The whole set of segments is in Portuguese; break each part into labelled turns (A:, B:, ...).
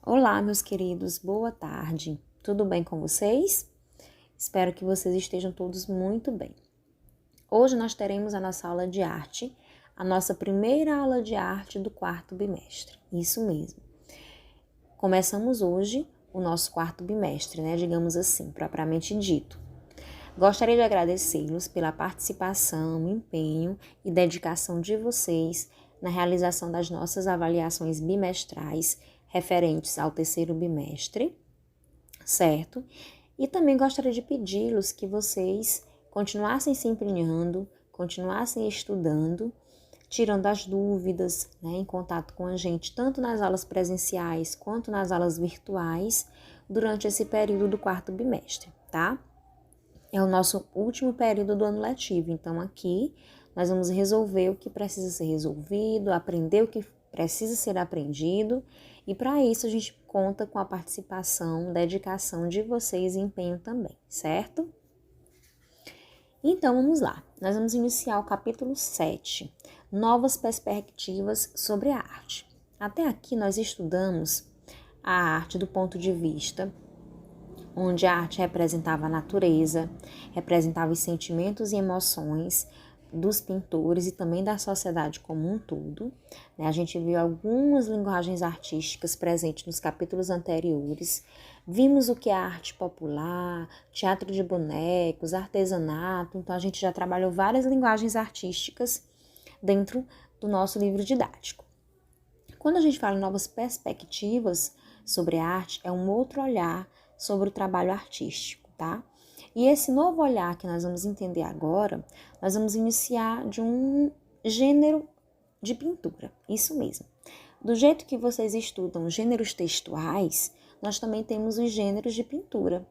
A: Olá, meus queridos, boa tarde. Tudo bem com vocês? Espero que vocês estejam todos muito bem. Hoje nós teremos a nossa aula de arte, a nossa primeira aula de arte do quarto bimestre. Isso mesmo. Começamos hoje o nosso quarto bimestre, digamos assim, propriamente dito. Gostaria de agradecê-los pela participação, empenho e dedicação de vocês na realização das nossas avaliações bimestrais referentes ao terceiro bimestre, certo? E também gostaria de pedi-los que vocês continuassem se empenhando, continuassem estudando, tirando as dúvidas, em contato com a gente, tanto nas aulas presenciais quanto nas aulas virtuais, durante esse período do quarto bimestre, tá? É o nosso último período do ano letivo, então aqui nós vamos resolver o que precisa ser resolvido, aprender o que precisa ser aprendido, e para isso a gente conta com a participação, dedicação de vocês e empenho também, certo? Então vamos lá, nós vamos iniciar o capítulo 7, novas perspectivas sobre a arte. Até aqui nós estudamos a arte do ponto de vista onde a arte representava a natureza, representava os sentimentos e emoções dos pintores e também da sociedade como um todo. A gente viu algumas linguagens artísticas presentes nos capítulos anteriores, vimos o que é arte popular, teatro de bonecos, artesanato, então a gente já trabalhou várias linguagens artísticas dentro do nosso livro didático. Quando a gente fala em novas perspectivas sobre a arte, é um outro olhar sobre o trabalho artístico, tá? E esse novo olhar que nós vamos entender agora, nós vamos iniciar de um gênero de pintura, isso mesmo. Do jeito que vocês estudam gêneros textuais, nós também temos os gêneros de pintura,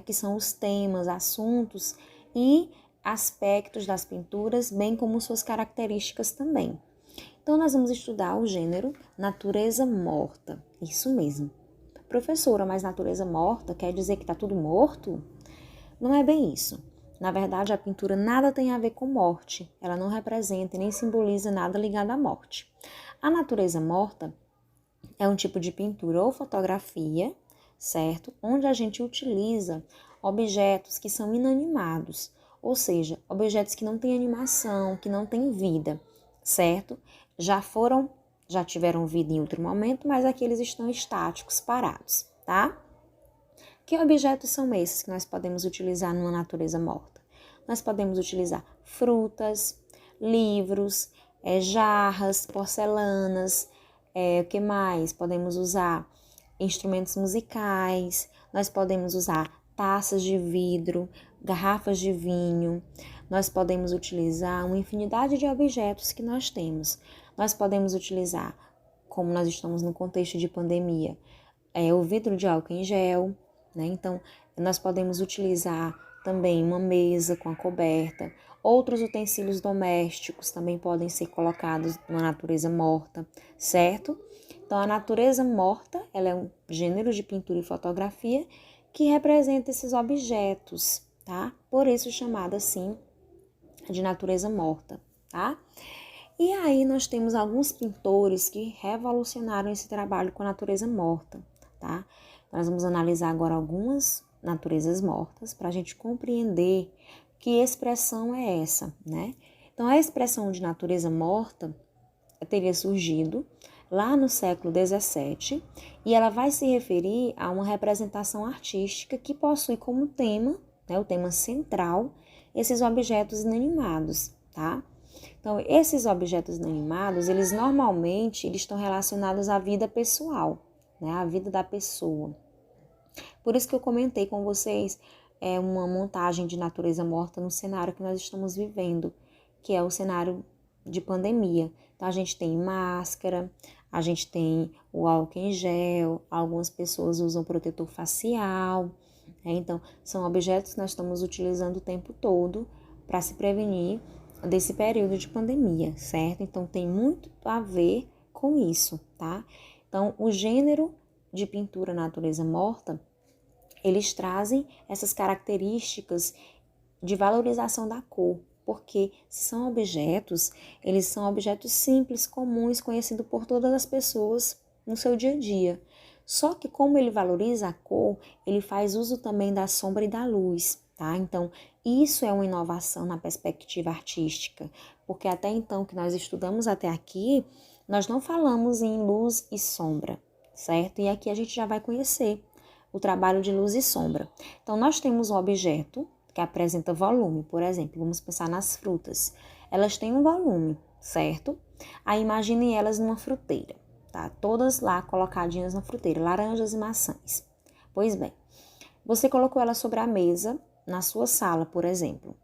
A: que são os temas, assuntos e aspectos das pinturas, bem como suas características também. Então, nós vamos estudar o gênero natureza morta, isso mesmo. Professora, mas natureza morta quer dizer que está tudo morto? Não é bem isso. Na verdade, a pintura nada tem a ver com morte. Ela não representa e nem simboliza nada ligado à morte. A natureza morta é um tipo de pintura ou fotografia, certo? Onde a gente utiliza objetos que são inanimados, ou seja, objetos que não têm animação, que não têm vida, certo? Já tiveram vida em outro momento, mas aqui eles estão estáticos, parados, tá? Que objetos são esses que nós podemos utilizar numa natureza morta? Nós podemos utilizar frutas, livros, jarras, porcelanas, o que mais? Podemos usar instrumentos musicais, nós podemos usar taças de vidro, garrafas de vinho, nós podemos utilizar uma infinidade de objetos que nós temos. Nós podemos utilizar, como nós estamos no contexto de pandemia, o vidro de álcool em gel, Então, nós podemos utilizar também uma mesa com a coberta. Outros utensílios domésticos também podem ser colocados na natureza morta, certo? Então, a natureza morta, ela é um gênero de pintura e fotografia que representa esses objetos, tá? Por isso chamada assim de natureza morta, tá? E aí nós temos alguns pintores que revolucionaram esse trabalho com a natureza morta, tá? Nós vamos analisar agora algumas naturezas mortas para a gente compreender que expressão é essa, Então, a expressão de natureza morta teria surgido lá no século XVII e ela vai se referir a uma representação artística que possui como tema, o tema central, esses objetos inanimados, tá? Então, esses objetos inanimados, eles normalmente estão relacionados à vida pessoal, a vida da pessoa. Por isso que eu comentei com vocês uma montagem de natureza morta no cenário que nós estamos vivendo, que é o cenário de pandemia. Então, a gente tem máscara, a gente tem o álcool em gel, algumas pessoas usam protetor facial. Então, são objetos que nós estamos utilizando o tempo todo para se prevenir desse período de pandemia, certo? Então, tem muito a ver com isso, tá? Então, o gênero de pintura natureza morta, eles trazem essas características de valorização da cor, porque se são objetos, eles são objetos simples, comuns, conhecidos por todas as pessoas no seu dia a dia. Só que como ele valoriza a cor, ele faz uso também da sombra e da luz, tá? Então, isso é uma inovação na perspectiva artística, porque até então que nós estudamos até aqui, nós não falamos em luz e sombra, certo? E aqui a gente já vai conhecer o trabalho de luz e sombra. Então, nós temos um objeto que apresenta volume, por exemplo, vamos pensar nas frutas. Elas têm um volume, certo? Aí imaginem elas numa fruteira, tá? Todas lá colocadinhas na fruteira, laranjas e maçãs. Pois bem, você colocou elas sobre a mesa na sua sala, por exemplo,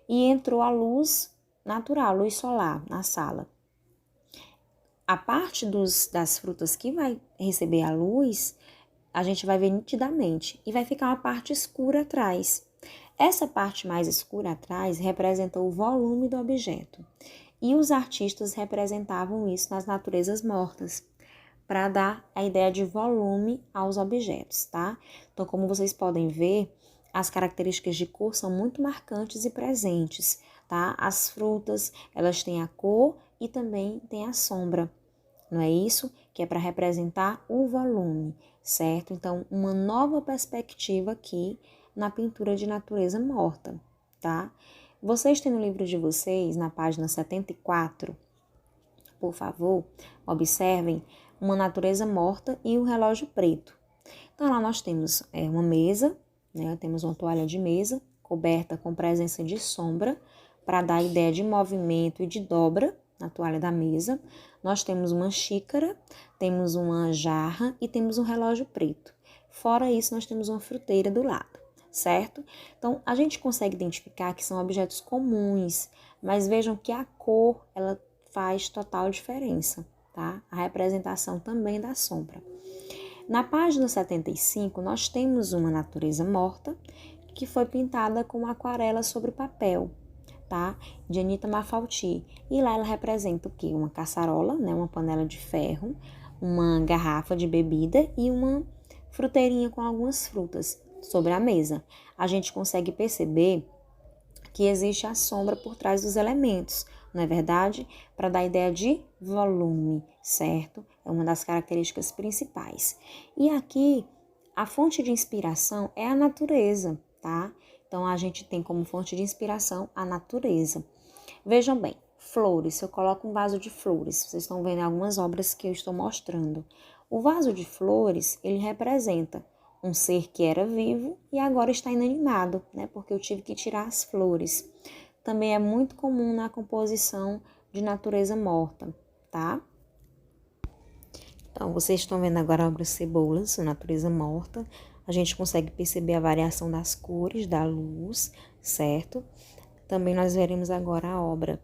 A: e entrou a luz natural, luz solar na sala. A parte das frutas que vai receber a luz, a gente vai ver nitidamente e vai ficar uma parte escura atrás. Essa parte mais escura atrás representa o volume do objeto. E os artistas representavam isso nas naturezas mortas, para dar a ideia de volume aos objetos, tá? Então, como vocês podem ver, as características de cor são muito marcantes e presentes, tá? As frutas, elas têm a cor e também têm a sombra, não é isso? Que é para representar o volume, certo? Então, uma nova perspectiva aqui na pintura de natureza morta, tá? Vocês têm no livro de vocês, na página 74, por favor, observem uma natureza morta e um relógio preto. Então, lá nós temos uma mesa, né? Temos uma toalha de mesa coberta com presença de sombra para dar a ideia de movimento e de dobra na toalha da mesa. Nós temos uma xícara, temos uma jarra e temos um relógio preto. Fora isso, nós temos uma fruteira do lado, certo? Então, a gente consegue identificar que são objetos comuns, mas vejam que a cor, ela faz total diferença, tá? A representação também da sombra. Na página 75, nós temos uma natureza morta que foi pintada com aquarela sobre papel, tá? De Anita Mafalti. E lá ela representa o quê? Uma caçarola, né? Uma panela de ferro, uma garrafa de bebida e uma fruteirinha com algumas frutas sobre a mesa. A gente consegue perceber que existe a sombra por trás dos elementos, não é verdade? Para dar a ideia de volume, certo? É uma das características principais. E aqui, a fonte de inspiração é a natureza, tá? Então, a gente tem como fonte de inspiração a natureza. Vejam bem, flores, se eu coloco um vaso de flores, vocês estão vendo algumas obras que eu estou mostrando. O vaso de flores, ele representa um ser que era vivo e agora está inanimado, né? Porque eu tive que tirar as flores. Também é muito comum na composição de natureza morta, tá? Então, vocês estão vendo agora a obra Cebolas, natureza morta. A gente consegue perceber a variação das cores, da luz, certo? Também nós veremos agora a obra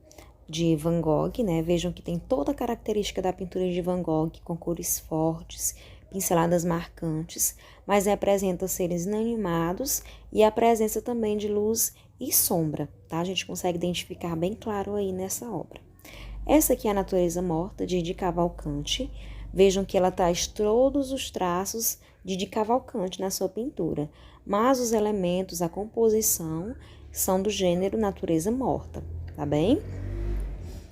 A: de Van Gogh, né? Vejam que tem toda a característica da pintura de Van Gogh, com cores fortes, pinceladas marcantes, mas representa seres inanimados e a presença também de luz e sombra, tá? A gente consegue identificar bem claro aí nessa obra. Essa aqui é a natureza morta de Di Cavalcanti. Vejam que ela traz todos os traços de Di Cavalcanti na sua pintura, mas os elementos, a composição, são do gênero natureza morta, tá bem?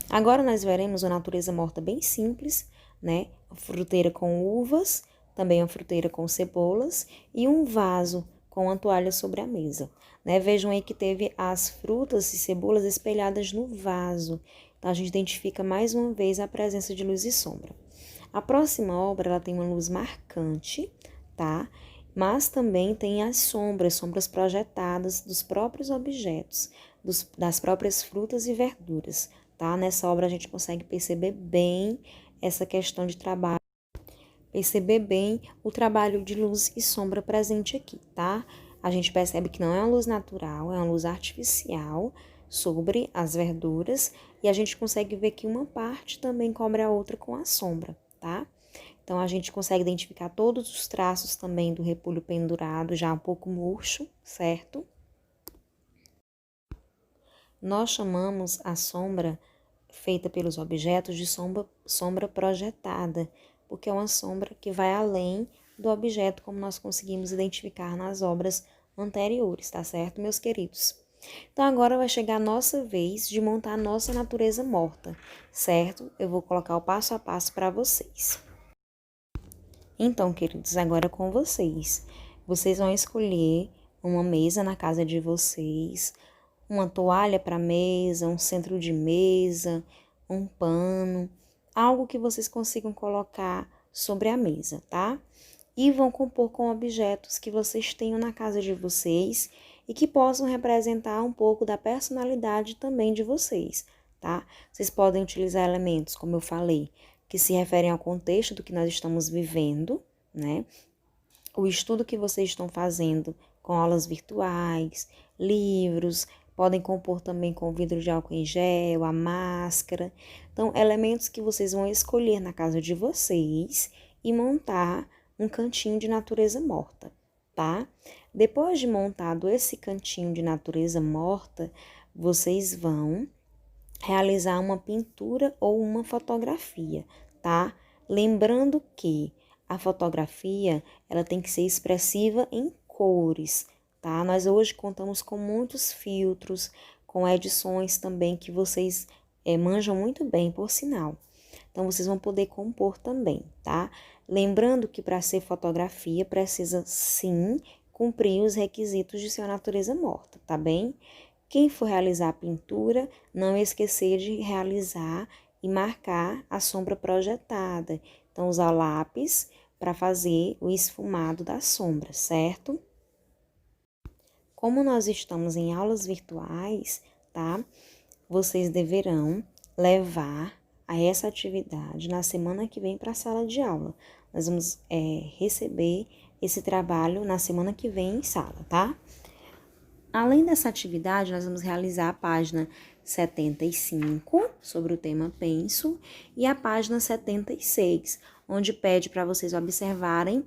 A: Agora nós veremos uma natureza morta bem simples, né? Uma fruteira com uvas, também uma fruteira com cebolas e um vaso com uma toalha sobre a mesa, né? Vejam aí que teve as frutas e cebolas espelhadas no vaso. Então, a gente identifica mais uma vez a presença de luz e sombra. A próxima obra, ela tem uma luz marcante, tá? Mas também tem as sombras projetadas dos próprios objetos, das próprias frutas e verduras, tá? Nessa obra a gente consegue perceber bem essa questão de trabalho, perceber bem o trabalho de luz e sombra presente aqui, tá? A gente percebe que não é uma luz natural, é uma luz artificial sobre as verduras e a gente consegue ver que uma parte também cobre a outra com a sombra, tá? Então, a gente consegue identificar todos os traços também do repolho pendurado, já um pouco murcho, certo? Nós chamamos a sombra feita pelos objetos de sombra projetada, porque é uma sombra que vai além do objeto, como nós conseguimos identificar nas obras anteriores, tá certo, meus queridos? Então, agora vai chegar a nossa vez de montar a nossa natureza morta, certo? Eu vou colocar o passo a passo para vocês. Então, queridos, agora é com vocês. Vocês vão escolher uma mesa na casa de vocês, uma toalha para mesa, um centro de mesa, um pano, algo que vocês consigam colocar sobre a mesa, tá? E vão compor com objetos que vocês tenham na casa de vocês e que possam representar um pouco da personalidade também de vocês, tá? Vocês podem utilizar elementos, como eu falei, que se referem ao contexto do que nós estamos vivendo, né? O estudo que vocês estão fazendo com aulas virtuais, livros, podem compor também com vidro de álcool em gel, a máscara. Então, elementos que vocês vão escolher na casa de vocês e montar um cantinho de natureza morta, tá? Depois de montado esse cantinho de natureza morta, vocês vão realizar uma pintura ou uma fotografia, tá? Lembrando que a fotografia, ela tem que ser expressiva em cores, tá? Nós hoje contamos com muitos filtros, com edições também que vocês manjam muito bem, por sinal. Então, vocês vão poder compor também, tá? Lembrando que para ser fotografia, precisa sim cumprir os requisitos de sua natureza morta, tá bem? Quem for realizar a pintura, não esquecer de realizar e marcar a sombra projetada. Então, usar o lápis para fazer o esfumado da sombra, certo? Como nós estamos em aulas virtuais, tá? Vocês deverão levar a essa atividade na semana que vem para a sala de aula. Nós vamos receber esse trabalho na semana que vem em sala, tá? Além dessa atividade, nós vamos realizar a página 75, sobre o tema Penso, e a página 76, onde pede para vocês observarem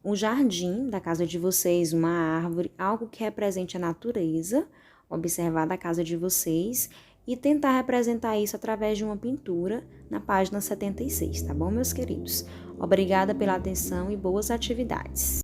A: o jardim da casa de vocês, uma árvore, algo que represente a natureza, observar da casa de vocês e tentar representar isso através de uma pintura na página 76, tá bom, meus queridos? Obrigada pela atenção e boas atividades.